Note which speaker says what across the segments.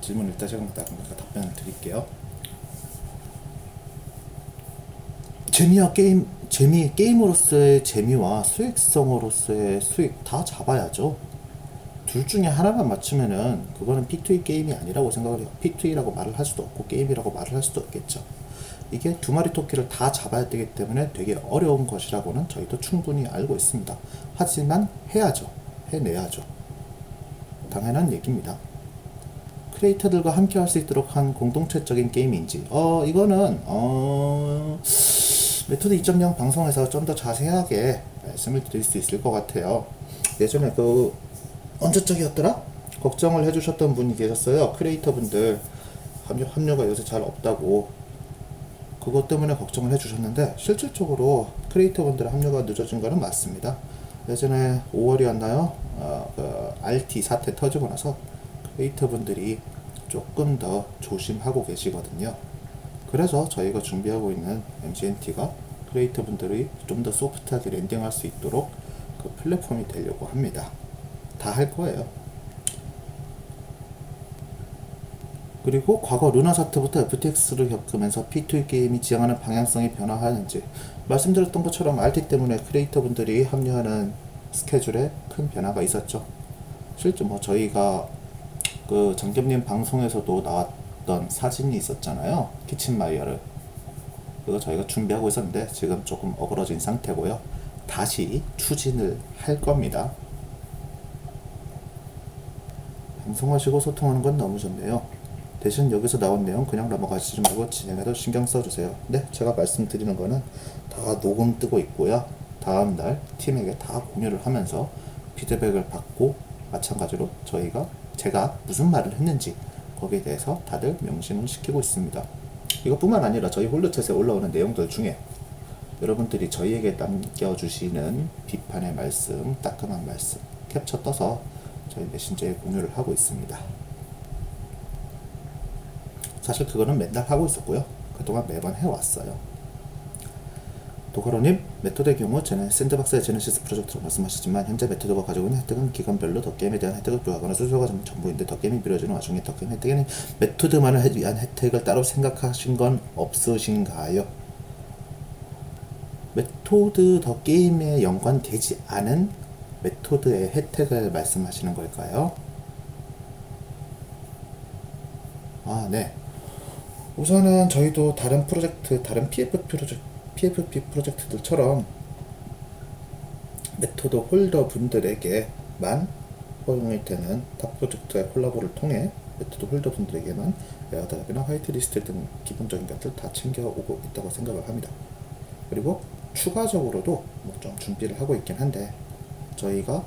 Speaker 1: 질문 일단 제가 답변을 드릴게요. 게임으로서의 재미와 수익성으로서의 수익 다 잡아야죠. 둘 중에 하나만 맞추면은 그거는 P2E 게임이 아니라고 생각을 해요. P2E라고 말을 할 수도 없고 게임이라고 말을 할 수도 없겠죠. 이게 두 마리 토끼를 다 잡아야 되기 때문에 되게 어려운 것이라고는 저희도 충분히 알고 있습니다. 하지만 해야죠. 해내야죠. 당연한 얘기입니다. 크리에이터들과 함께 할 수 있도록 한 공동체적인 게임인지 이거는 메토드 2.0 방송에서 좀 더 자세하게 말씀을 드릴 수 있을 것 같아요. 예전에 언제적이었더라? 걱정을 해주셨던 분이 계셨어요. 크리에이터 분들 합류가 요새 잘 없다고 그것 때문에 걱정을 해주셨는데 실질적으로 크리에이터 분들의 합류가 늦어진 거는 맞습니다. 예전에 5월이었나요? RT 사태 터지고 나서 크리에이터 분들이 조금 더 조심하고 계시거든요. 그래서 저희가 준비하고 있는 MCNT가 크리에이터 분들이 좀 더 소프트하게 랜딩할 수 있도록 그 플랫폼이 되려고 합니다. 다 할 거예요. 그리고 과거 루나 사태부터 FTX를 겪으면서 P2E 게임이 지향하는 방향성이 변화하는지 말씀드렸던 것처럼 RT 때문에 크리에이터 분들이 합류하는 스케줄에 큰 변화가 있었죠. 실제 저희가 그 장겸님 방송에서도 나왔던 사진이 있었잖아요. 키친마이어를 그거 저희가 준비하고 있었는데 지금 조금 어그러진 상태고요. 다시 추진을 할 겁니다. 방송하시고 소통하는 건 너무 좋네요. 대신 여기서 나온 내용 그냥 넘어가시지 말고 진행에도 신경 써주세요. 네, 제가 말씀드리는 거는 다 녹음 뜨고 있고요. 다음날 팀에게 다 공유를 하면서 피드백을 받고 마찬가지로 제가 무슨 말을 했는지 거기에 대해서 다들 명심을 시키고 있습니다. 이것뿐만 아니라 저희 홀더챗에 올라오는 내용들 중에 여러분들이 저희에게 남겨주시는 비판의 말씀, 따끔한 말씀 캡처 떠서 저희 메신저에 공유를 하고 있습니다. 사실 그거는 맨날 하고 있었고요. 그동안 매번 해왔어요. 도가로님, 메토드의 경우 샌드박스의 제네시스 프로젝트로 말씀하시지만 현재 메토드가 가지고 있는 혜택은 기간별로 더게임에 대한 혜택을 부여하거나 수수료가 전부인데 더게임이 미뤄지는 와중에 더게임 혜택에는 메토드만을 위한 혜택을 따로 생각하신 건 없으신가요? 메토드 더게임에 연관되지 않은 메토드의 혜택을 말씀하시는 걸까요? 네. 우선은 저희도 다른 PFP 프로젝트들처럼 메토드 홀더 분들에게만 허용이 되는 탑 프로젝트의 콜라보를 통해 메토드 홀더 분들에게만 에어드랍이나 화이트리스트 등 기본적인 것들 다 챙겨오고 있다고 생각을 합니다. 그리고 추가적으로도 좀 준비를 하고 있긴 한데 저희가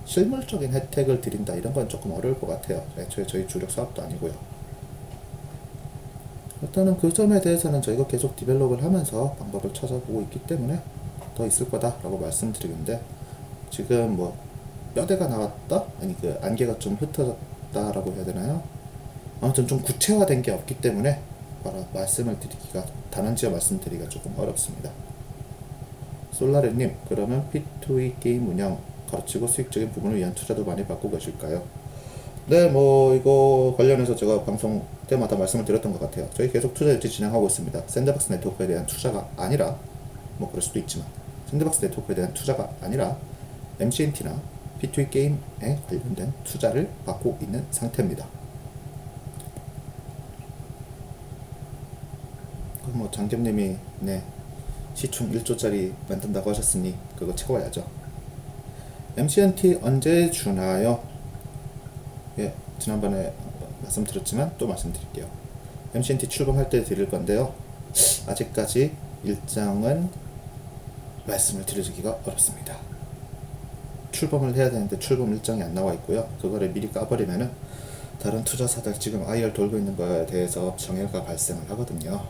Speaker 1: 실물적인 혜택을 드린다 이런 건 조금 어려울 것 같아요. 애초에 저희 주력 사업도 아니고요. 일단은 그 점에 대해서는 저희가 계속 디벨롭을 하면서 방법을 찾아보고 있기 때문에 더 있을 거다라고 말씀드리는데 지금 뼈대가 나왔다? 아니 안개가 좀 흩어졌다라고 해야 되나요? 아무튼 좀 구체화된 게 없기 때문에 단언지어 말씀드리기가 조금 어렵습니다. 솔라레님, 그러면 P2E 게임 운영 가르치고 수익적인 부분을 위한 투자도 많이 받고 계실까요? 네, 이거 관련해서 제가 방송 때마다 말씀을 드렸던 것 같아요. 저희 계속 투자 유치 진행하고 있습니다. 샌드박스 네트워크에 대한 투자가 아니라, 그럴 수도 있지만, 샌드박스 네트워크에 대한 투자가 아니라, MCNT나 P2E 게임에 관련된 투자를 받고 있는 상태입니다. 장겸님이, 시총 1조짜리 만든다고 하셨으니, 그거 채워야죠. MCNT 언제 주나요? 예, 지난번에 말씀드렸지만 또 말씀드릴게요. MCNT 출범할 때 드릴 건데요. 아직까지 일정은 말씀을 드리기가 어렵습니다. 출범을 해야 되는데 출범 일정이 안 나와 있고요. 그거를 미리 까버리면은 다른 투자사들 지금 IR 돌고 있는 거에 대해서 정해가 발생을 하거든요.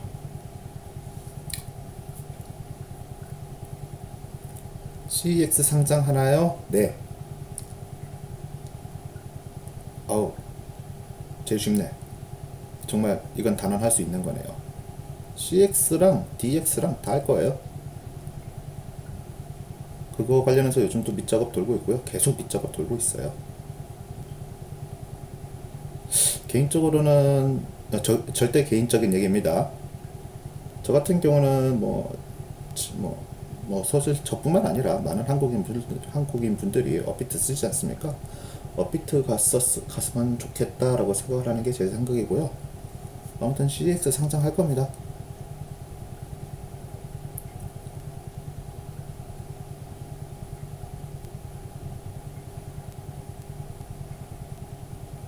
Speaker 1: CEX 상장하나요? 네. 제일 쉽네. 정말 이건 단언할 수 있는 거네요. CX랑 DX랑 다 할 거예요. 그거 관련해서 요즘 또 밑작업 돌고 있고요. 계속 밑작업 돌고 있어요. 개인적으로는 절대 개인적인 얘기입니다. 저 같은 경우는 사실 저뿐만 아니라 많은 한국인 분들이 업비트 쓰지 않습니까? 업비트 갔으면 좋겠다라고 생각을 하는 게 제 생각이고요. 아무튼 CDX 상장할 겁니다.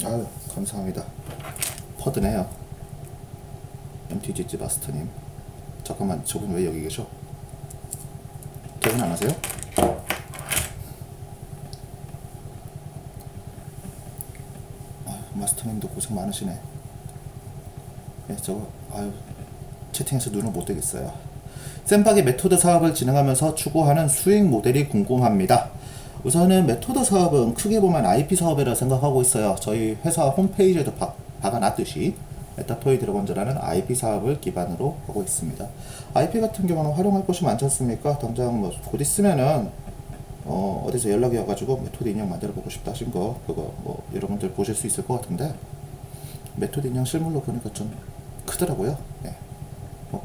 Speaker 1: 아유, 감사합니다. 퍼드네요. MTGG 마스터님. 잠깐만, 저분 왜 여기 계셔? 퇴근 안 하세요? 마스터님도 고생 많으시네. 네, 채팅에서 눈을 못 뜨겠어요. 쌤박이 메토드 사업을 진행하면서 추구하는 수익 모델이 궁금합니다. 우선은 메토드 사업은 크게 보면 IP 사업이라 생각하고 있어요. 저희 회사 홈페이지에도 박아놨듯이 메타토이 드래곤즈라는 IP 사업을 기반으로 하고 있습니다. IP 같은 경우는 활용할 곳이 많지 않습니까? 당장 곧 있으면은 어디서 연락이 와가지고 메토드 인형 만들어 보고 싶다 하신 거 그거 여러분들 보실 수 있을 것 같은데, 메토드 인형 실물로 보니까 좀 크더라고요. 네.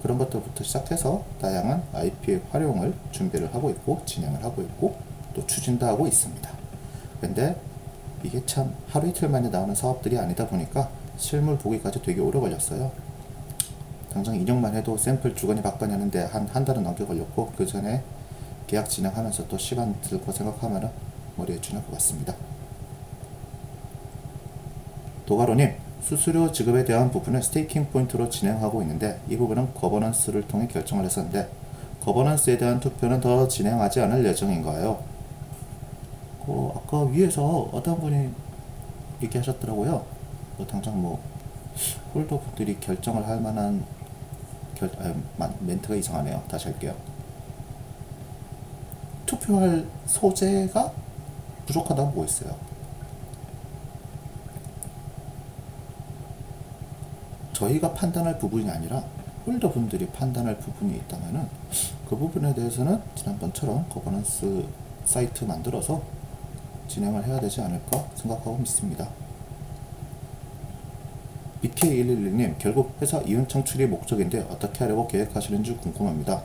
Speaker 1: 그런 것들부터 시작해서 다양한 IP 활용을 준비를 하고 있고 진행을 하고 있고 또 추진도 하고 있습니다. 근데 이게 참 하루 이틀 만에 나오는 사업들이 아니다 보니까 실물 보기까지 되게 오래 걸렸어요. 당장 인형만 해도 샘플 주거니 받거니 하는데 한 달은 넘게 걸렸고, 그 전에 계약 진행하면서 또 시간 들고 생각하면 머리에 쥐날 것 같습니다. 도가로님, 수수료 지급에 대한 부분은 스테이킹 포인트로 진행하고 있는데 이 부분은 거버넌스를 통해 결정을 했었는데 거버넌스에 대한 투표는 더 진행하지 않을 예정인가요? 아까 위에서 어떤 분이 얘기하셨더라고요. 당장 홀더 분들이 결정을 할 만한 멘트가 이상하네요. 다시 할게요. 투표할 소재가 부족하다고 보고 있어요. 저희가 판단할 부분이 아니라 홀더 분들이 판단할 부분이 있다면은 그 부분에 대해서는 지난번처럼 거버넌스 사이트 만들어서 진행을 해야 되지 않을까 생각하고 있습니다. BK111님, 결국 회사 이윤 창출이 목적인데 어떻게 하려고 계획하시는지 궁금합니다.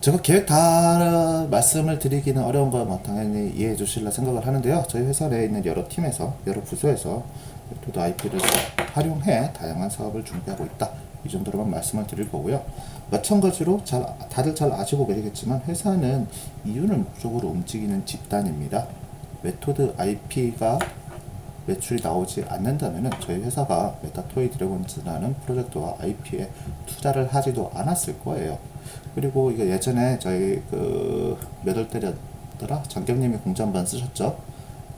Speaker 1: 제가 계획 다 말씀을 드리기는 어려운 거 당연히 이해해 주실라 생각을 하는데요. 저희 회사 내에 있는 여러 팀에서, 여러 부서에서 메토드 IP를 활용해 다양한 사업을 준비하고 있다. 이 정도로만 말씀을 드릴 거고요. 마찬가지로 다들 잘 아시고 계시겠지만 회사는 이윤을 목적으로 움직이는 집단입니다. 메토드 IP가 매출이 나오지 않는다면 저희 회사가 메타토이 드래곤즈라는 프로젝트와 IP에 투자를 하지도 않았을 거예요. 그리고 이게 예전에 저희 몇 월 때였더라? 장경님이 공지 한번 쓰셨죠?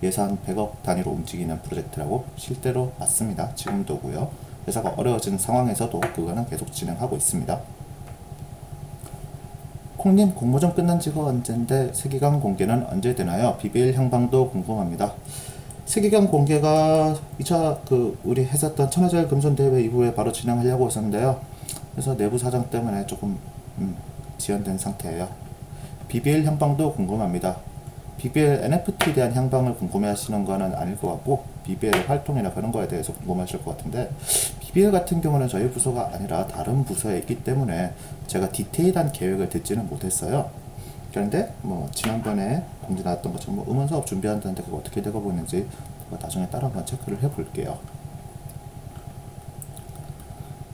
Speaker 1: 예산 100억 단위로 움직이는 프로젝트라고. 실제로 맞습니다. 지금도고요. 회사가 어려워진 상황에서도 그거는 계속 진행하고 있습니다. 콩님, 공모전 끝난 지가 언젠데 세기관 공개는 언제 되나요? BBL 향방도 궁금합니다. 세기관 공개가 2차 우리 했었던 천하제일 금손대회 이후에 바로 진행하려고 했었는데요. 그래서 내부 사정 때문에 조금 지연된 상태예요. BBL 향방도 궁금합니다. BBL NFT에 대한 향방을 궁금해 하시는 거는 아닐 것 같고 BBL 활동이나 그런 거에 대해서 궁금하실 것 같은데, BBL 같은 경우는 저희 부서가 아니라 다른 부서에 있기 때문에 제가 디테일한 계획을 듣지는 못했어요. 그런데 지난번에 공지 나왔던 것처럼 음원 사업 준비한다는데 그거 어떻게 되고 있는지 나중에 따라 한번 체크를 해볼게요.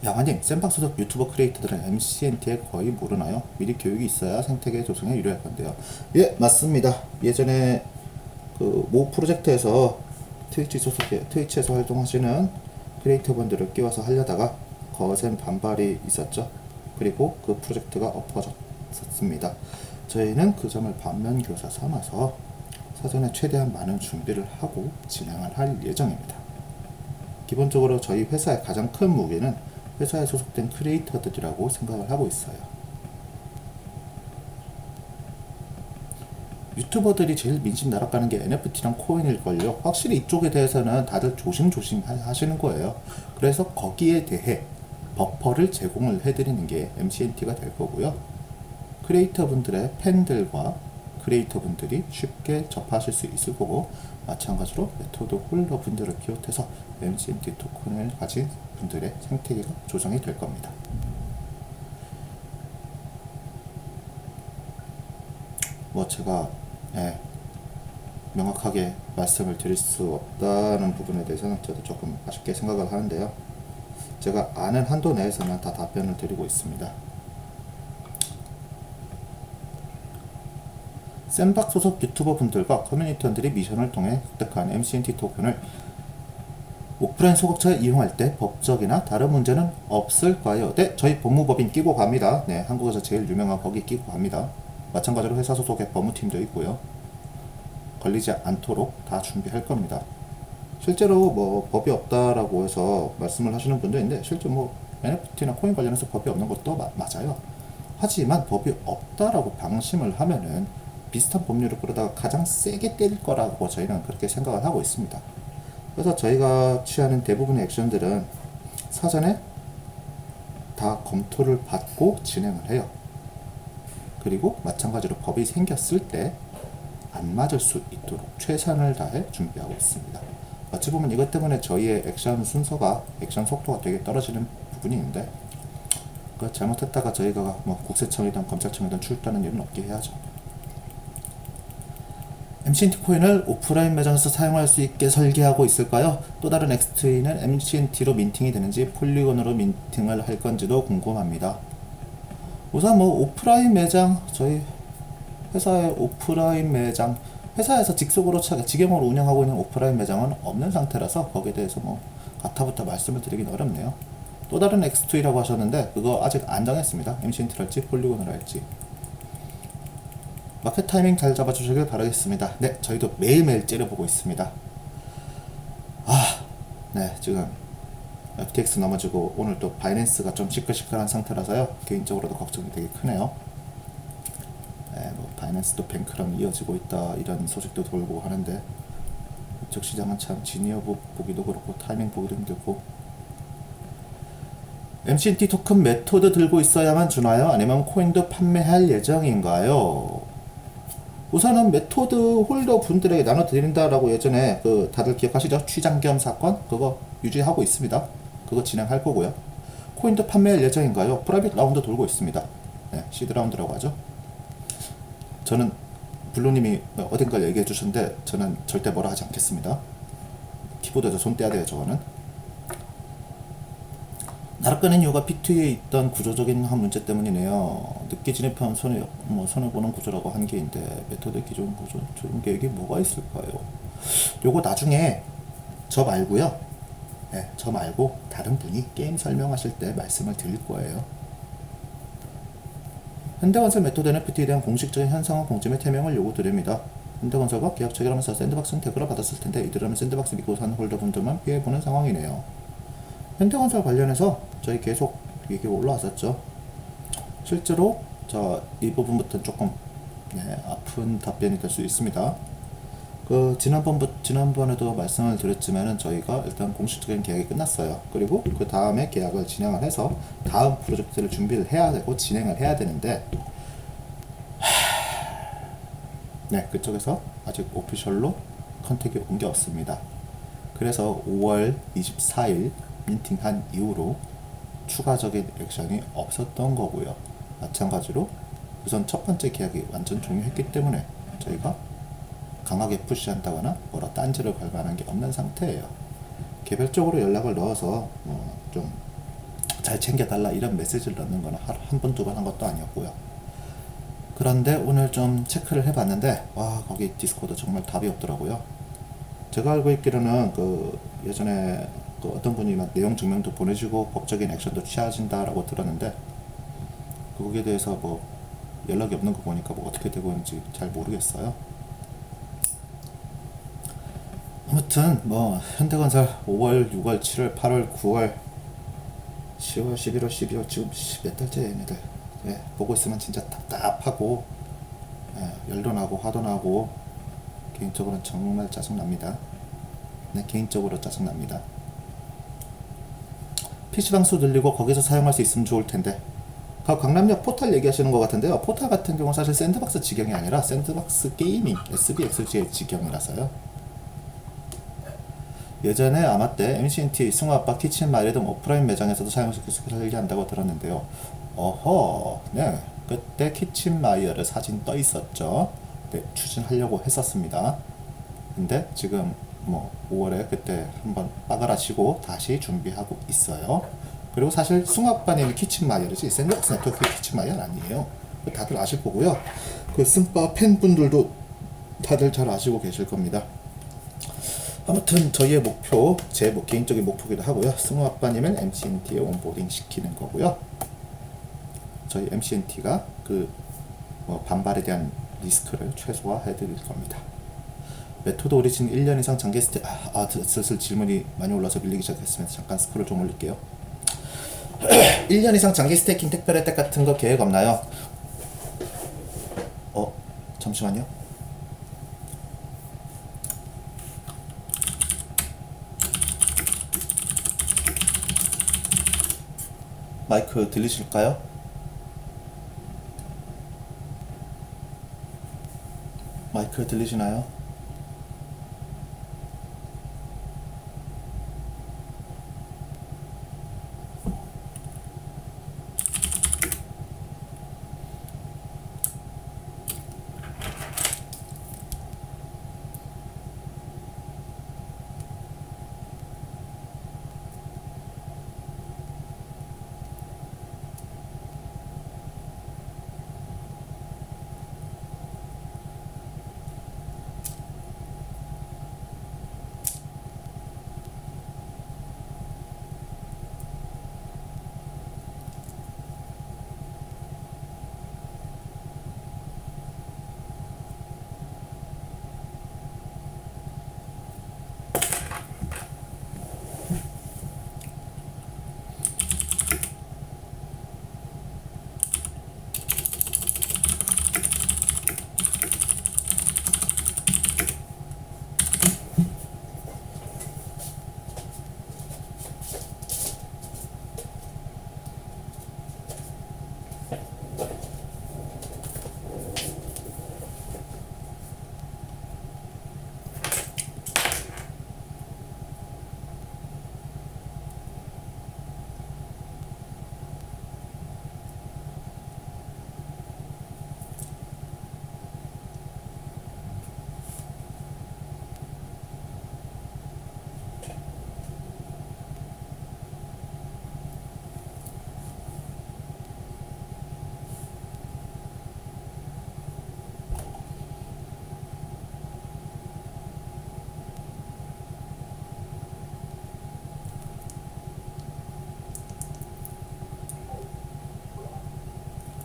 Speaker 1: 양아님, 쌤박 소속 유튜버 크리에이터들은 MCNT에 거의 모르나요? 미리 교육이 있어야 생태계 조성에 유리할 건데요. 예, 맞습니다. 예전에 모 프로젝트에서 트위치에서 활동하시는 크리에이터분들을 끼워서 하려다가 거센 반발이 있었죠. 그리고 그 프로젝트가 엎어졌습니다. 저희는 그 점을 반면교사 삼아서 사전에 최대한 많은 준비를 하고 진행을 할 예정입니다. 기본적으로 저희 회사의 가장 큰 무게는 회사에 소속된 크리에이터들이라고 생각을 하고 있어요. 유튜버들이 제일 민심 날아가는 게 NFT랑 코인일걸요. 확실히 이쪽에 대해서는 다들 조심조심 하시는 거예요. 그래서 거기에 대해 버퍼를 제공을 해드리는 게 MCNT가 될 거고요. 크리에이터 분들의 팬들과 크리에이터 분들이 쉽게 접하실 수 있을 거고, 마찬가지로 메토드 홀더 분들을 비롯해서 MCNT 토큰을 가진 분들의 생태계가 조성이 될 겁니다. 뭐 제가 명확하게 말씀을 드릴 수 없다는 부분에 대해서는 저도 조금 아쉽게 생각을 하는데요. 제가 아는 한도 내에서는 다 답변을 드리고 있습니다. 샌박 소속 유튜버 분들과 커뮤니티원들이 미션을 통해 획득한 MCNT 토큰을 오프라인 소극차에 이용할 때 법적이나 다른 문제는 없을까요? 네, 저희 법무법인 끼고 갑니다. 네, 한국에서 제일 유명한 거기 끼고 갑니다. 마찬가지로 회사 소속의 법무팀도 있고요. 걸리지 않도록 다 준비할 겁니다. 실제로 뭐 법이 없다라고 해서 말씀을 하시는 분도 있는데 실제 뭐 NFT나 코인 관련해서 법이 없는 것도 맞아요. 하지만 법이 없다라고 방심을 하면은 비슷한 법률을 그러다가 가장 세게 때릴 거라고 저희는 그렇게 생각을 하고 있습니다. 그래서 저희가 취하는 대부분의 액션들은 사전에 다 검토를 받고 진행을 해요. 그리고 마찬가지로 법이 생겼을 때 안 맞을 수 있도록 최선을 다해 준비하고 있습니다. 어찌 보면 이것 때문에 저희의 액션 순서가, 액션 속도가 되게 떨어지는 부분이 있는데 잘못했다가 저희가 뭐 국세청이든 검찰청이든 출두하는 일은 없게 해야죠. MCNT 코인을 오프라인 매장에서 사용할 수 있게 설계하고 있을까요? 또 다른 엑스트리는 MCNT로 민팅이 되는지 폴리곤으로 민팅을 할 건지도 궁금합니다. 우선 뭐 오프라인 매장, 저희 회사의 오프라인 매장, 회사에서 직속으로 직영으로 운영하고 있는 오프라인 매장은 없는 상태라서 거기에 대해서 뭐 가타부터 말씀을 드리긴 어렵네요. 또 다른 X2라고 하셨는데 그거 아직 안 정했습니다. MCNT를 할지 폴리곤을 할지. 마켓 타이밍 잘 잡아주시길 바라겠습니다. 네, 저희도 매일매일 째려보고 있습니다. 네, 지금 FTX 넘어지고 오늘 또 바이낸스가 좀 시끌시끌한 상태라서요. 개인적으로도 걱정이 되게 크네요. 네, 뭐 바이낸스도 뱅크랑 이어지고 있다 이런 소식도 돌고 하는데 이쪽 시장은 참 지니어 보기도 그렇고 타이밍 보기도 힘들고. MCNT 토큰 메토드 들고 있어야만 주나요? 아니면 코인도 판매할 예정인가요? 우선은 메토드 홀더 분들에게 나눠드린다라고 예전에 다들 기억하시죠? 취장겸 사건? 그거 유지하고 있습니다. 그거 진행할 거고요. 코인도 판매할 예정인가요? 프라이빗 라운드 돌고 있습니다. 네, 시드 라운드라고 하죠. 저는 블루님이 어딘가 얘기해 주셨는데 저는 절대 뭐라 하지 않겠습니다. 키보드에서 손 떼야 돼요. 저거는 나락 끄는 이유가 P2에 있던 구조적인 한 문제 때문이네요. 늦게 진입한 손해보는 구조라고 한 게인데 메토드 기존 구조 좋은 계획이 뭐가 있을까요? 요거 나중에 저 말고요. 네, 저 말고 다른 분이 게임 설명하실 때 말씀을 드릴 거예요. 현대건설 메토드 NFT에 대한 공식적인 현상화 공지 및 해명을 요구드립니다. 현대건설과 계약 체결하면서 샌드박스는 대거를 받았을 텐데 이들은 샌드박스 믿고 산 홀더분들만 피해보는 상황이네요. 현대건설 관련해서 저희 계속 얘기가 올라왔었죠. 실제로 이 부분부터는 조금 아픈 답변이 될 수 있습니다. 지난번에도 말씀을 드렸지만은 저희가 일단 공식적인 계약이 끝났어요. 그리고 그 다음에 계약을 진행을 해서 다음 프로젝트를 준비를 해야 되고 진행을 해야 되는데 네, 그쪽에서 아직 오피셜로 컨택이 온 게 없습니다. 그래서 5월 24일 민팅한 이후로 추가적인 액션이 없었던 거고요. 마찬가지로 우선 첫 번째 계약이 완전 종료했기 때문에 저희가 강하게 푸시한다거나 뭐라 딴지를 걸 만한 게 없는 상태예요. 개별적으로 연락을 넣어서 좀 잘 챙겨달라 이런 메시지를 넣는 거는 한 번, 두 번 한 것도 아니었고요. 그런데 오늘 좀 체크를 해봤는데 와, 거기 디스코드 정말 답이 없더라고요. 제가 알고 있기로는 예전에 어떤 분이 막 내용 증명도 보내주고 법적인 액션도 취하진다라고 들었는데 거기에 대해서 뭐 연락이 없는 거 보니까 뭐 어떻게 되고 있는지 잘 모르겠어요. 아무튼 뭐 현대건설 5월, 6월, 7월, 8월, 9월, 10월, 11월, 12월 지금 몇 달째 얘네들 보고 있으면 진짜 답답하고 열도 나고 화도 나고 개인적으로는 정말 짜증납니다. 네, 개인적으로 짜증납니다. PC방수 늘리고 거기서 사용할 수 있으면 좋을 텐데. 강남역 포탈 얘기하시는 것 같은데요. 포탈 같은 경우는 사실 샌드박스 지경이 아니라 샌드박스 게이밍 SBXG의 지경이라서요. 예전에 아마 때 MCNT 승화압박 키친 마이어 등 오프라인 매장에서도 사용해서 계속해서 관리한다고 들었는데요. 어허, 네, 그때 키친 마이어를 사진 떠 있었죠. 네, 추진하려고 했었습니다. 근데 지금 뭐 5월에 그때 한번 빠그라치고 다시 준비하고 있어요. 그리고 사실 숭아빠님이 키친 마이어지 샌드박스 네트워크 키친 마이어는 아니에요. 다들 아실 거고요. 그 승빠 팬분들도 다들 잘 아시고 계실 겁니다. 아무튼 저희의 목표, 제 개인적인 목표기도 하고요. 승우 아빠님을 MCNT에 온보딩 시키는 거고요. 저희 MCNT가 그 반발에 대한 리스크를 최소화해 드릴 겁니다. 메토드 오리진 1년 이상 장기 슬슬 질문이 많이 올라서 밀리기 시작했습니다. 잠깐 스크롤 좀 올릴게요. 1년 이상 장기 스테이킹 특별 혜택 같은 거 계획 없나요? 잠시만요. 마이크 들리실까요? 마이크 들리시나요?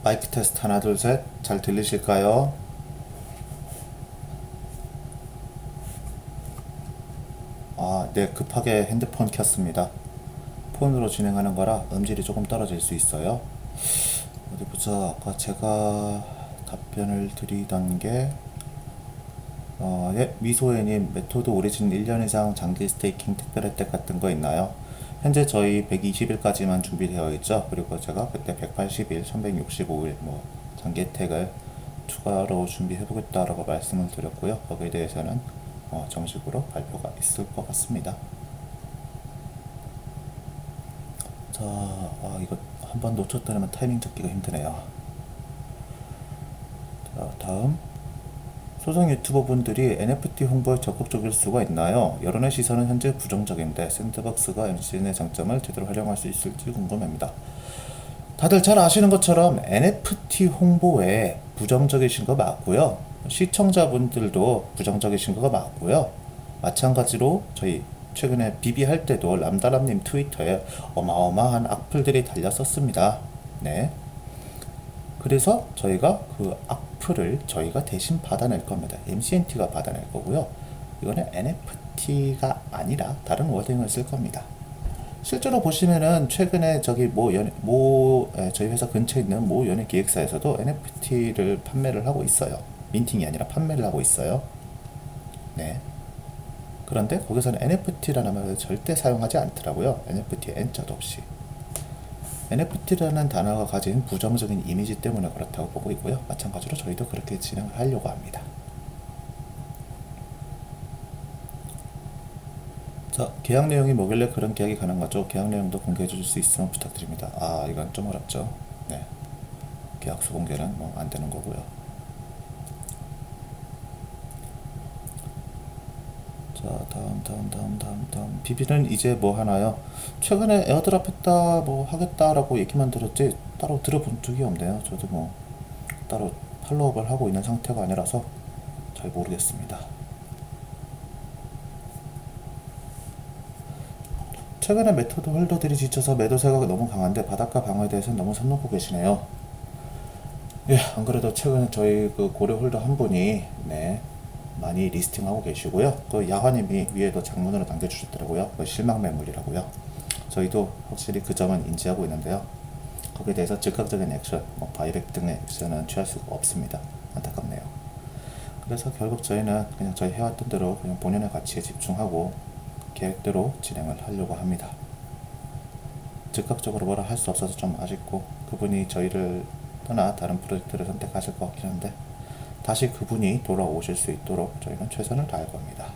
Speaker 1: 마이크 테스트 하나 둘 셋 잘 들리실까요? 네, 급하게 핸드폰 켰습니다. 폰으로 진행하는 거라 음질이 조금 떨어질 수 있어요. 어디 보자. 아까 제가 답변을 드리던 게 예, 미소애님 메토드 오리진 1년 이상 장기 스테이킹 특별 혜택 같은 거 있나요? 현재 저희 120일까지만 준비되어 있죠. 그리고 제가 그때 180일, 1165일 뭐 장기 혜택을 추가로 준비해 보겠다라고 말씀을 드렸고요. 거기에 대해서는 정식으로 발표가 있을 것 같습니다. 자, 이거 한번 놓쳤더니만 타이밍 잡기가 힘드네요. 자, 다음. 소상 유튜버 분들이 NFT 홍보에 적극적일 수가 있나요? 여론의 시선은 현재 부정적인데 샌드박스가 MCN의 장점을 제대로 활용할 수 있을지 궁금합니다. 다들 잘 아시는 것처럼 NFT 홍보에 부정적이신 거 맞고요. 시청자분들도 부정적이신 거가 맞고요. 마찬가지로 저희 최근에 비비할 때도 람다람님 트위터에 어마어마한 악플들이 달렸었습니다. 네. 그래서 저희가 그 악플을 저희가 대신 받아낼 겁니다. MCNT가 받아낼 거고요. 이거는 NFT가 아니라 다른 워딩을 쓸 겁니다. 실제로 보시면은 최근에 저희 저희 회사 근처에 있는 모 연예 기획사에서도 NFT를 판매를 하고 있어요. 민팅이 아니라 판매를 하고 있어요. 네. 그런데 거기서는 NFT라는 말을 절대 사용하지 않더라고요. NFT에 N자도 없이. NFT라는 단어가 가진 부정적인 이미지 때문에 그렇다고 보고 있고요. 마찬가지로 저희도 그렇게 진행을 하려고 합니다. 자, 계약 내용이 뭐길래 그런 계약이 가능하죠? 계약 내용도 공개해 줄 수 있으면 부탁드립니다. 아, 이건 좀 어렵죠. 네. 계약서 공개는 뭐 안 되는 거고요. 자, 다음. 비비는 이제 뭐 하나요? 최근에 에어드랍 했다, 뭐 하겠다라고 얘기만 들었지, 따로 들어본 적이 없네요. 저도 뭐, 따로 팔로우업을 하고 있는 상태가 아니라서 잘 모르겠습니다. 최근에 메터드 홀더들이 지쳐서 매도세가 너무 강한데 바닷가 방어에 대해서는 너무 선 놓고 계시네요. 예, 안 그래도 최근에 저희 그 고려 홀더 한 분이 네 많이 리스팅하고 계시고요. 그 야화님이 위에도 장문으로 남겨주셨더라고요. 그 실망 매물이라고요. 저희도 확실히 그 점은 인지하고 있는데요. 거기에 대해서 즉각적인 액션, 뭐 바이백 등의 액션은 취할 수가 없습니다. 안타깝네요. 그래서 결국 저희는 그냥 저희 해왔던 대로 그냥 본연의 가치에 집중하고 계획대로 진행을 하려고 합니다. 즉각적으로 뭐라 할 수 없어서 좀 아쉽고 그분이 저희를 떠나 다른 프로젝트를 선택하실 것 같긴 한데 다시 그분이 돌아오실 수 있도록 저희는 최선을 다할 겁니다.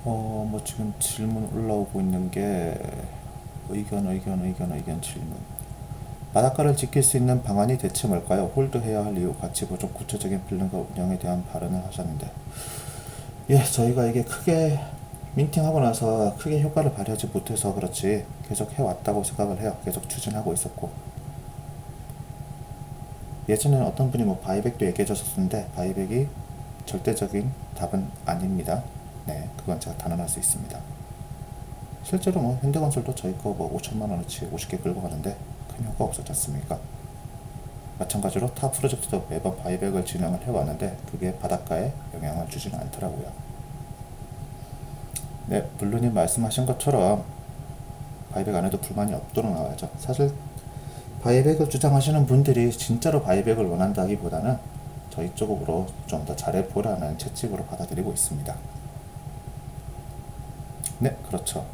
Speaker 1: 뭐 지금 질문 올라오고 있는 게 의견 질문. 바닷가를 지킬 수 있는 방안이 대체 뭘까요? 홀드해야 할 이유, 가치 보존, 구체적인 빌런과 운영에 대한 발언을 하셨는데, 예, 저희가 이게 크게 민팅하고 나서 크게 효과를 발휘하지 못해서 그렇지 계속 해왔다고 생각을 해요. 계속 추진하고 있었고, 예전에는 어떤 분이 뭐 바이백도 얘기해 주셨는데 바이백이 절대적인 답은 아닙니다. 네, 그건 제가 단언할 수 있습니다. 실제로 뭐 현대건설도 저희 거 뭐 5천만 원어치 50개 끌고 가는데 큰 효과 없었지 않습니까? 마찬가지로 타 프로젝트도 매번 바이백을 진행을 해왔는데 그게 바닷가에 영향을 주지는 않더라고요. 네, 블루님 말씀하신 것처럼 바이백 안 해도 불만이 없도록 나와야죠. 사실 바이백을 주장하시는 분들이 진짜로 바이백을 원한다기보다는 저희 쪽으로 좀 더 잘해보라는 채찍으로 받아들이고 있습니다. 네, 그렇죠.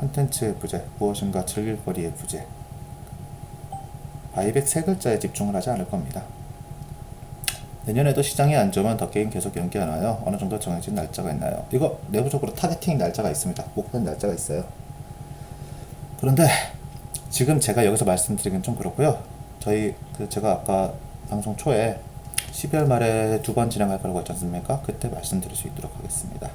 Speaker 1: 콘텐츠의 부재, 무엇인가 즐길거리의 부재. 바이백 세 글자에 집중을 하지 않을 겁니다. 내년에도 시장이 안 좋으면 더 게임 계속 연기하나요? 어느 정도 정해진 날짜가 있나요? 이거 내부적으로 타겟팅 날짜가 있습니다. 목표 날짜가 있어요. 그런데 지금 제가 여기서 말씀드리긴 좀 그렇고요. 저희 제가 아까 방송 초에 12월 말에 2번 진행할 거라고 했지 않습니까? 그때 말씀드릴 수 있도록 하겠습니다.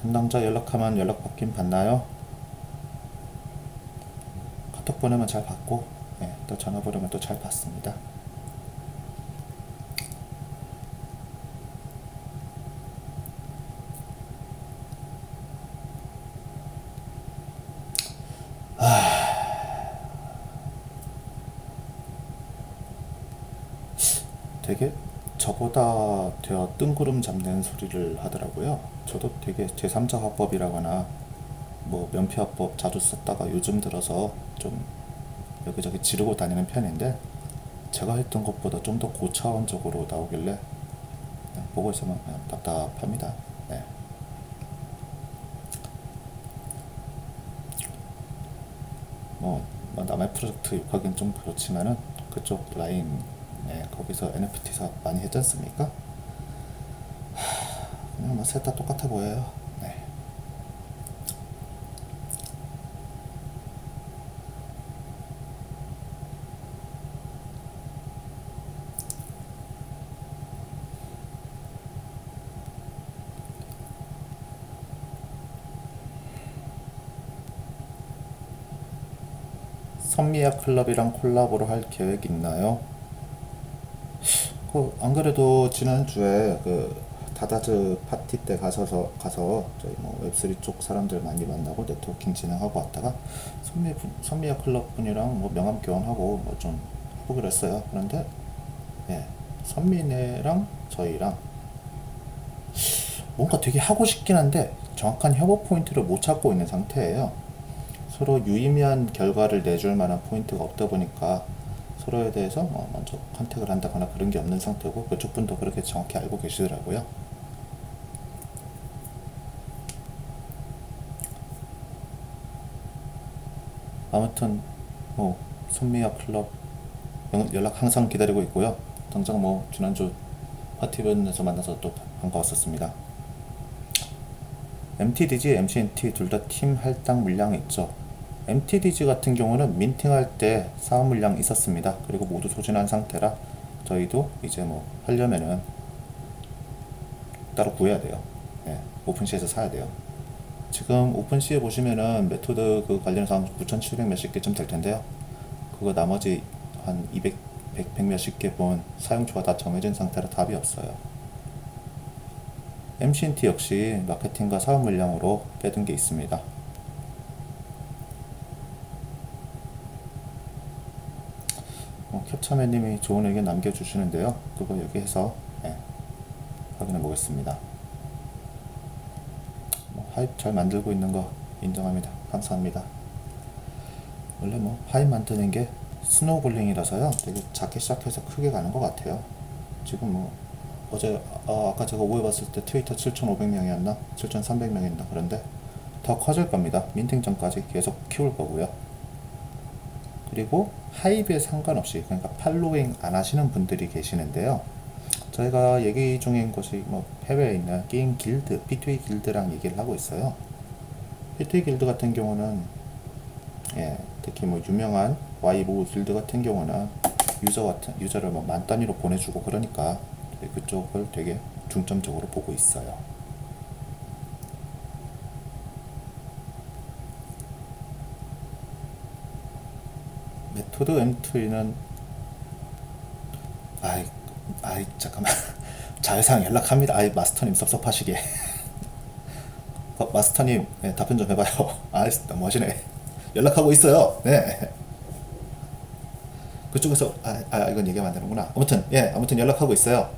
Speaker 1: 담당자 연락하면 연락 받긴 받나요? 카톡 보내면 잘 받고, 네, 또 전화 보내면 또 잘 받습니다. 되게 저보다 되어 뜬구름 잡는 소리를 하더라고요. 저도 되게 제3자 화법이라거나 뭐 면피화법 자주 썼다가 요즘 들어서 좀 여기저기 지르고 다니는 편인데 제가 했던 것보다 좀 더 고차원적으로 나오길래 그냥 보고 있으면 그냥 답답합니다. 네. 뭐 남의 프로젝트 욕하기는 좀 그렇지만은 그쪽 라인 네, 거기서 NFT 사업 많이 했지 않습니까? 그냥 뭐 셋 다 똑같아 보여요. 네. 선미야 클럽이랑 콜라보로 할 계획 있나요? 안 그래도 지난주에 그 다다즈 파티 때 가서 저희 뭐 웹3 쪽 사람들 많이 만나고 네트워킹 진행하고 왔다가 선미야 클럽 분이랑 뭐 명함 교환하고 뭐 좀 해보기로 했어요. 그런데 예, 선미네랑 저희랑 뭔가 되게 하고 싶긴 한데 정확한 협업 포인트를 못 찾고 있는 상태예요. 서로 유의미한 결과를 내줄 만한 포인트가 없다 보니까 서로에 대해서 먼저 컨택을 한다거나 그런 게 없는 상태고, 그쪽 분도 그렇게 정확히 알고 계시더라고요. 아무튼 뭐 선미야 클럽 연락 항상 기다리고 있고요. 당장 뭐 지난주 파티분에서 만나서 또 반가웠었습니다. MTDG, MCNT 둘 다 팀 할당 물량이 있죠. MTDG 같은 경우는 민팅할 때 사업 물량이 있었습니다. 그리고 모두 소진한 상태라 저희도 이제 뭐 하려면은 따로 구해야 돼요. 네, 오픈시에서 사야 돼요. 지금 오픈시에 보시면은 메토드 그 관련 사항 9,700 몇십 개쯤 될 텐데요. 그거 나머지 한 200, 100 몇십 개 본 사용처가 다 정해진 상태라 답이 없어요. MCNT 역시 마케팅과 사업 물량으로 빼둔 게 있습니다. 캡처맨님이 좋은 의견 남겨주시는데요. 그거 여기에서 확인해 보겠습니다. 하입 잘 만들고 있는 거 인정합니다. 감사합니다. 원래 뭐 하입 만드는 게 스노우볼링이라서요. 되게 작게 시작해서 크게 가는 것 같아요. 지금 뭐 어제 아까 제가 오해 봤을 때 트위터 7,500명이었나 7,300명이었나 그런데 더 커질 겁니다. 민팅 전까지 계속 키울 거고요. 그리고 하입에 상관없이, 그러니까 팔로잉 안 하시는 분들이 계시는데요. 저희가 얘기 중인 것이 뭐 해외에 있는 게임 길드, P2E 길드랑 얘기를 하고 있어요. P2E 길드 같은 경우는 특히 뭐 유명한 와이보 길드 같은 경우는 유저를 뭐 만 단위로 보내주고 그러니까 그쪽을 되게 중점적으로 보고 있어요. 메토드 M2는 잠깐만 자회사랑 연락합니다. 마스터님 섭섭하시게. 마스터님 답변 좀 해봐요. 너무 하시네. 연락하고 있어요. 네. 그쪽에서 이건 얘기하면 안 되는구나. 아무튼 연락하고 있어요.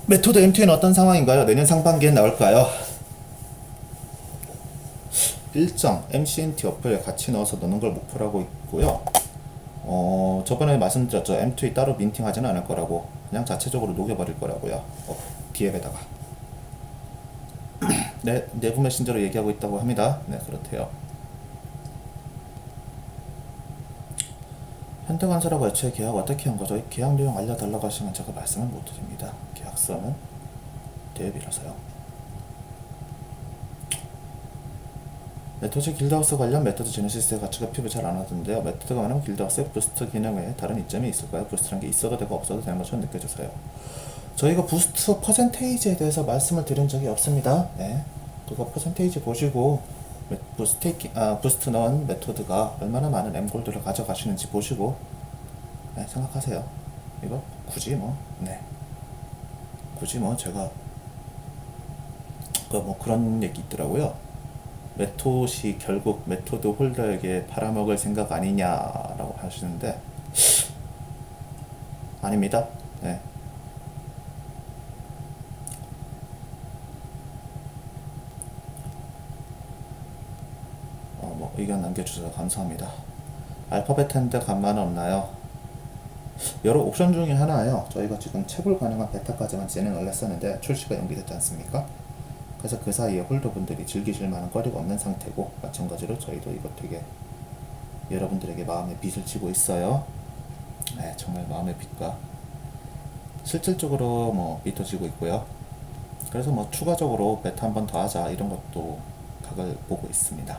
Speaker 1: 메토드 M2는 어떤 상황인가요? 내년 상반기에 나올까요? 일정 MCNT 어플에 같이 넣어서 넣는 걸 목표로 하고 있고요. 저번에 말씀드렸죠. M2에 따로 민팅하지는 않을 거라고, 그냥 자체적으로 녹여버릴 거라고요. DM에다가. 네, 내부 메신저로 얘기하고 있다고 합니다. 네, 그렇대요. 현대건설하고 애초에 계약 어떻게 한 거죠? 계약 내용 알려달라고 하시면 제가 말씀을 못 드립니다. 계약서는 대비라서요. 메토드 길드하우스 관련 메토드 제네시스의 가치가 피부 잘 안 하던데요. 메토드가 많으면 길드하우스의 부스트 기능 외에 다른 이점이 있을까요? 부스트란 게 있어도 되고 없어도 되는 것처럼 느껴져서요. 저희가 부스트 퍼센테이지에 대해서 말씀을 드린 적이 없습니다. 네, 그거 퍼센테이지 보시고 부스트 넣은 메토드가 얼마나 많은 M골드를 가져가시는지 보시고 생각하세요. 이거 굳이 제가 그런 얘기 있더라고요. 메토시 결국 메토드 홀더에게 팔아먹을 생각 아니냐라고 하시는데 아닙니다. 네. 의견 남겨주셔서 감사합니다. 알파벳 핸드 간만은 없나요? 여러 옵션 중에 하나예요. 저희가 지금 채굴 가능한 베타까지만 진행을 했었는데 출시가 연기됐지 않습니까? 그래서 그 사이에 홀더분들이 즐기실 만한 거리가 없는 상태고, 마찬가지로 저희도 이거 되게 여러분들에게 마음의 빚을 지고 있어요. 네, 정말 마음의 빚과 실질적으로 믿어지고 있고요. 그래서 추가적으로 베타 한 번 더 하자 이런 것도 각을 보고 있습니다.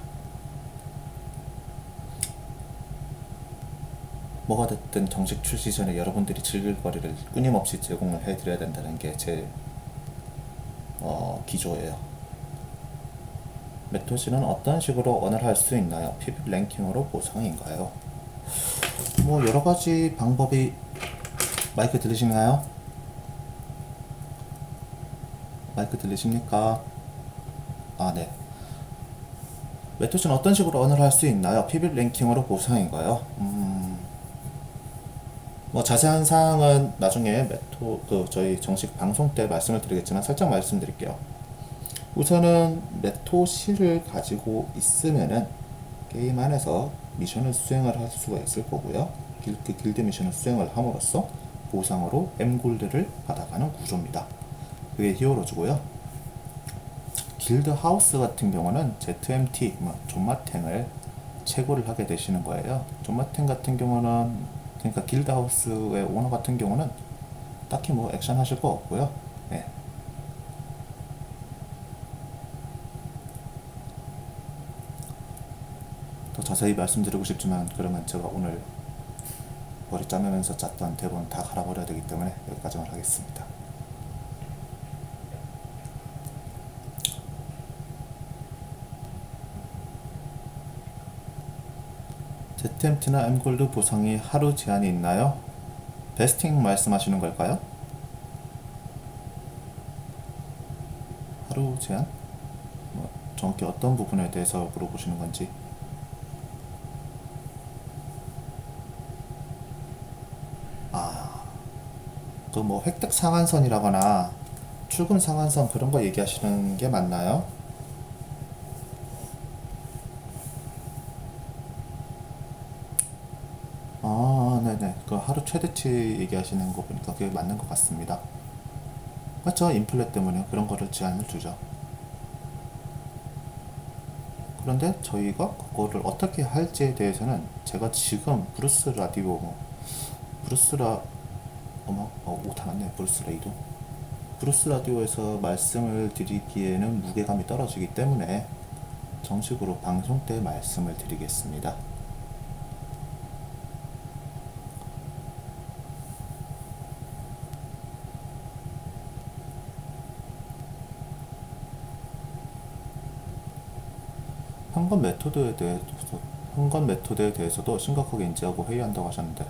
Speaker 1: 뭐가 됐든 정식 출시 전에 여러분들이 즐길 거리를 끊임없이 제공을 해드려야 된다는 게 제 기조예요. 메토시는 어떤 식으로 언어를 할 수 있나요? PVP 랭킹으로 보상인가요? 여러 가지 방법이. 마이크 들리시나요? 마이크 들리십니까? 네. 메토시는 어떤 식으로 언어를 할 수 있나요? PVP 랭킹으로 보상인가요? 뭐 자세한 사항은 나중에 저희 정식 방송 때 말씀을 드리겠지만 살짝 말씀드릴게요. 우선은 메토시를 가지고 있으면은 게임 안에서 미션을 수행을 할 수가 있을 거고요. 그 길드 미션을 수행을 함으로써 보상으로 M골드를 받아가는 구조입니다. 그게 히어로즈고요. 길드 하우스 같은 경우는 ZMT, 존맛탱을 채굴을 하게 되시는 거예요. 존맛탱 같은 경우는, 그러니까 길드 하우스의 오너 같은 경우는 딱히 뭐 액션 하실 거 없고요. 네. 더 자세히 말씀드리고 싶지만 그러면 제가 오늘 머리 짜면서 짰던 대본 다 갈아버려야 되기 때문에 여기까지만 하겠습니다. ZMT나 M골드 보상이 하루 제한이 있나요? 베스팅 말씀하시는 걸까요? 하루 제한? 뭐 정확히 어떤 부분에 대해서 물어보시는 건지. 그 뭐 획득 상한선이라거나 출금 상한선 그런 거 얘기하시는 게 맞나요? 네네. 그 하루 최대치 얘기하시는 거 보니까 그게 맞는 것 같습니다. 그렇죠. 인플레 때문에 그런 거를 제한을 주죠. 그런데 저희가 그거를 어떻게 할지에 대해서는 제가 지금 브루스 라디오, 오타 났네. 브루스 레이도. 브루스 라디오에서 말씀을 드리기에는 무게감이 떨어지기 때문에 정식으로 방송 때 말씀을 드리겠습니다. 현관 메토드에 대해서도 심각하게 인지하고 회의한다고 하셨는데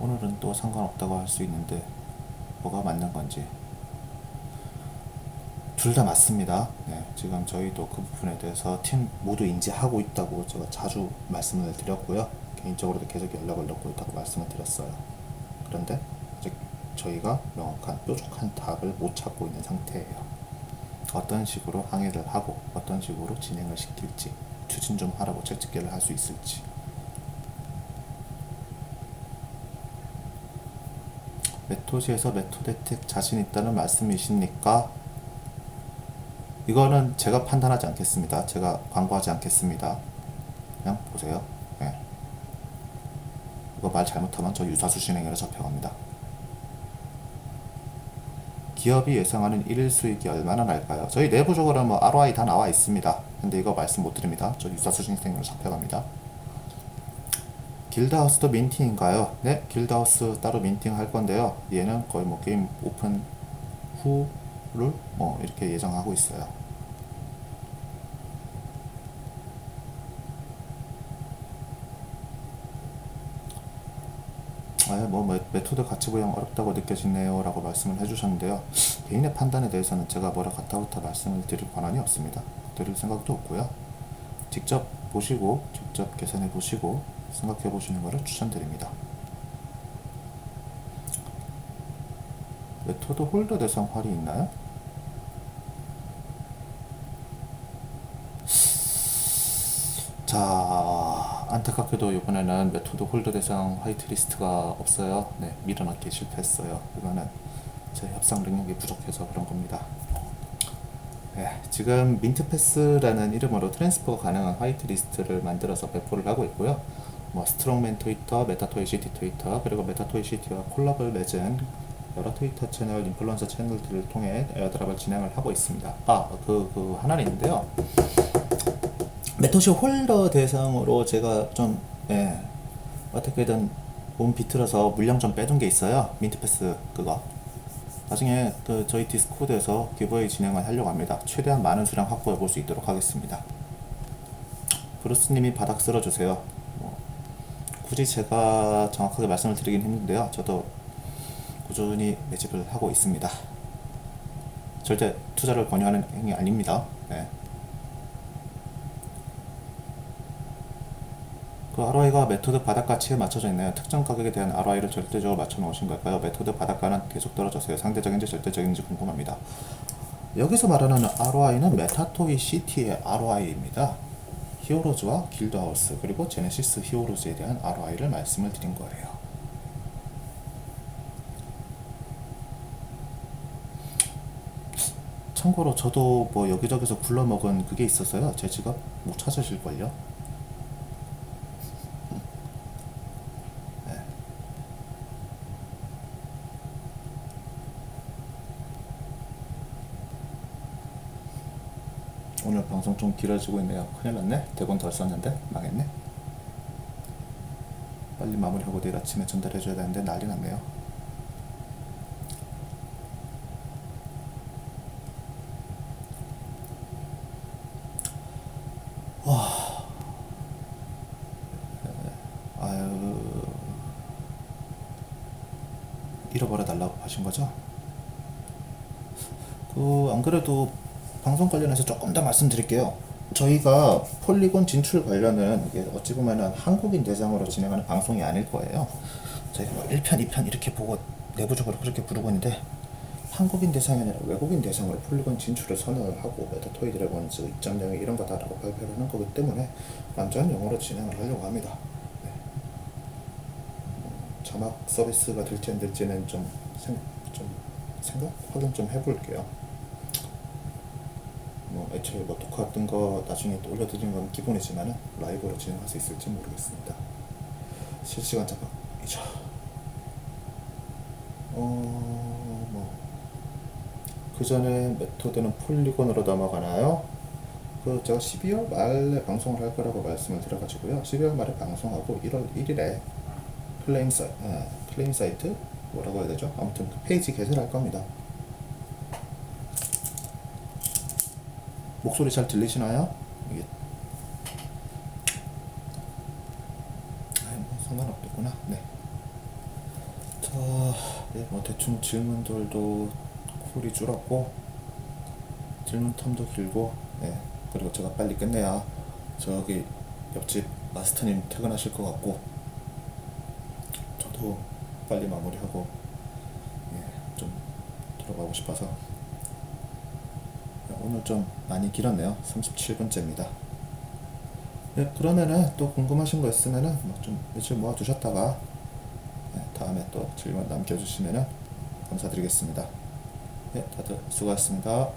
Speaker 1: 오늘은 또 상관없다고 할 수 있는데 뭐가 맞는 건지 둘 다 맞습니다. 네, 지금 저희도 그 부분에 대해서 팀 모두 인지하고 있다고 제가 자주 말씀을 드렸고요. 개인적으로도 계속 연락을 넣고 있다고 말씀을 드렸어요. 그런데 아직 저희가 명확한 뾰족한 답을 못 찾고 있는 상태예요. 어떤 식으로 항의를 하고 어떤 식으로 진행을 시킬지, 추진 좀 하라고 채찍질을 할 수 있을지. 메토시에서 메토드 혜택 자신 있다는 말씀이십니까? 이거는 제가 판단하지 않겠습니다. 제가 광고하지 않겠습니다. 그냥 보세요. 네. 이거 말 잘못하면 저 유사수 진행으로 잡혀갑니다. 기업이 예상하는 1일 수익이 얼마나 날까요? 저희 내부적으로 뭐 ROI 다 나와 있습니다. 근데 이거 말씀 못 드립니다. 저 유사수 진행으로 잡혀갑니다. 길드하우스도 민팅인가요? 네, 길드하우스 따로 민팅 할 건데요. 얘는 거의 뭐 게임 오픈 후를 뭐 이렇게 예정하고 있어요. 뭐 메토드 가치 부여 어렵다고 느껴지네요 라고 말씀을 해주셨는데요. 개인의 판단에 대해서는 제가 뭐라 갔다부터 말씀을 드릴 권한이 없습니다. 드릴 생각도 없고요. 직접 보시고 직접 계산해 보시고 생각해 보시는 것을 추천드립니다. 메토드 홀더 대상 할이 있나요? 자, 안타깝게도 이번에는 메토드 홀더 대상 화이트리스트가 없어요. 네, 밀어넣기 실패했어요. 이거는 제 협상 능력이 부족해서 그런 겁니다. 네, 지금 민트패스라는 이름으로 트랜스퍼가 가능한 화이트리스트를 만들어서 배포를 하고 있고요. 뭐 스트롱맨 트위터, 메타토이 시티 트위터, 그리고 메타토이 시티와 콜라보를 맺은 여러 트위터 채널, 인플루언서 채널들을 통해 에어드랍을 진행을 하고 있습니다. 하나는 있는데요. 메토시 홀더 대상으로 제가 좀, 어떻게든 몸 비틀어서 물량 좀 빼둔 게 있어요. 민트패스 그거. 나중에 저희 디스코드에서 기부웨이 진행을 하려고 합니다. 최대한 많은 수량 확보해 볼 수 있도록 하겠습니다. 브루스님이 바닥 쓸어주세요. 굳이 제가 정확하게 말씀을 드리긴 힘든데요. 저도 꾸준히 매집을 하고 있습니다. 절대 투자를 권유하는 행위 아닙니다. 네. 그 ROI가 메토드 바닥가치에 맞춰져 있나요? 특정 가격에 대한 ROI를 절대적으로 맞춰 놓으신 걸까요? 메토드 바닥가는 계속 떨어져서요. 상대적인지 절대적인지 궁금합니다. 여기서 말하는 ROI는 메타토이 CT의 ROI입니다. 히어로즈와 길드하우스 그리고 제네시스 히어로즈에 대한 ROI를 말씀을 드린 거예요. 참고로 저도 뭐 여기저기서 굴러먹은 그게 있어서요. 제 지갑 못 찾으실걸요? 네. 오늘 방송 좀 길어지고 있네요. 큰일 났네. 대본 덜 썼는데 망했네. 빨리 마무리하고 내일 아침에 전달해줘야 되는데 난리 났네요. 아유, 잃어버려 달라고 하신 거죠? 안 그래도 방송 관련해서 조금 더 말씀드릴게요. 저희가 폴리곤 진출 관련은 이게 어찌 보면은 한국인 대상으로 진행하는 방송이 아닐 거예요. 저희가 뭐 1편, 2편 이렇게 보고 내부적으로 그렇게 부르고 있는데 한국인 대상이 아니라 외국인 대상으로 폴리곤 진출을 선언을 하고 메타토이 드래곤즈 2.0 이런 거다라고 발표를 하는 거기 때문에 완전 영어로 진행을 하려고 합니다. 네. 자막 서비스가 될지 안 될지는 좀 생각 확인 좀 해볼게요. 뭐 애초에 뭐 녹화했던 거 나중에 또 올려드리는 건 기본이지만은 라이브로 진행할 수 있을지 모르겠습니다. 실시간 자막이죠. 그 전에 메토드는 폴리곤으로 넘어가나요? 제가 12월 말에 방송을 할 거라고 말씀을 드려가지고요. 12월 말에 방송하고 1월 1일에 클레임 사이트 뭐라고 해야 되죠? 아무튼 그 페이지 개설할 겁니다. 목소리 잘 들리시나요? 이게 뭐 상관없겠구나. 네. 자, 네, 뭐 대충 질문들도 콜이 줄었고 질문 텀도 길고, 네. 그리고 제가 빨리 끝내야 저기 옆집 마스터님 퇴근하실 것 같고 저도 빨리 마무리하고 좀 들어가고 싶어서 오늘 좀 많이 길었네요. 37분째입니다. 네, 그러면은 또 궁금하신 거 있으면은 좀 며칠 모아두셨다가 다음에 또 질문 남겨주시면은 감사드리겠습니다. 네, 다들 수고하셨습니다.